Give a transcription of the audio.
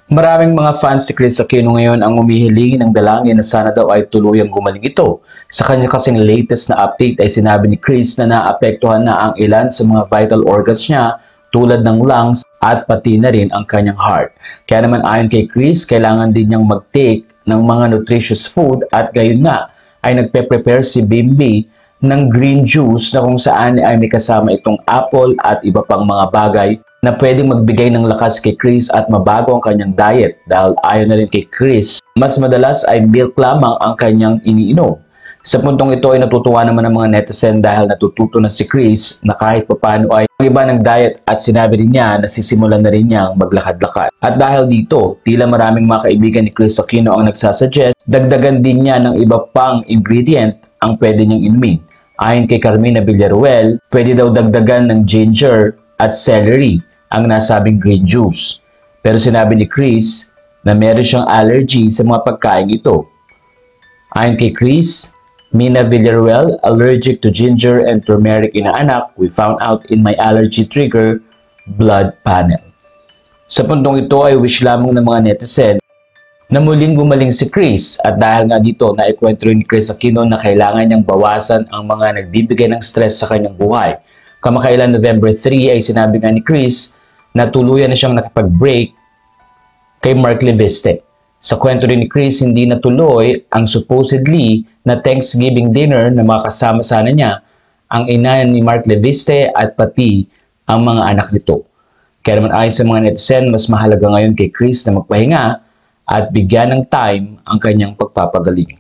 Maraming mga fans si Chris Aquino ngayon ang humihiling ng dalangin na sana daw ay tuluyang gumaling ito. Sa kanya kasing latest na update ay sinabi ni Chris na naapektuhan na ang ilan sa mga vital organs niya tulad ng lungs at pati na rin ang kanyang heart. Kaya naman ayon kay Chris, kailangan din niyang mag-take ng mga nutritious food at gayon nga ay nagpe-prepare si Bimbi ng green juice na kung saan ay may kasama itong apple at iba pang mga bagay na pwedeng magbigay ng lakas kay Chris at mabago ang kanyang diet dahil ayon na rin kay Chris, mas madalas ay milk lamang ang kanyang iniinom. Sa puntong ito ay natutuwa naman ang mga netizen dahil natututo na si Chris na kahit papano ay ang iba ng diet at sinabi rin niya na sisimulan na rin niyang maglakad-lakad. At dahil dito, tila maraming mga kaibigan ni Chris Aquino ang nagsasuggest, dagdagan din niya ng iba pang ingredient ang pwede niyang inumin. Ayon kay Carmina Villaruel, pwede daw dagdagan ng ginger at celery ang nasabing green juice. Pero sinabi ni Chris na meron siyang allergy sa mga pagkain ito. Ayon kay Chris, Mina Villaruel, allergic to ginger and turmeric inaanak, we found out in my allergy trigger blood panel. Sa puntong ito ay wish lamang ng mga netizen na muling gumaling si Chris at dahil nga dito na ikwento rin ni Chris Aquino na kailangan niyang bawasan ang mga nagbibigay ng stress sa kanyang buhay. Kamakailan November 3 ay sinabi nga ni Chris na tuluyan na siyang nakipag-break kay Mark Leviste. Sa kwento rin ni Chris, hindi natuloy ang supposedly na Thanksgiving dinner na mga kasama sana niya ang ina ni Mark Leviste at pati ang mga anak nito. Kaya naman ayon sa mga netizen, mas mahalaga ngayon kay Chris na magpahinga at bigyan ng time ang kanyang pagpapagaling.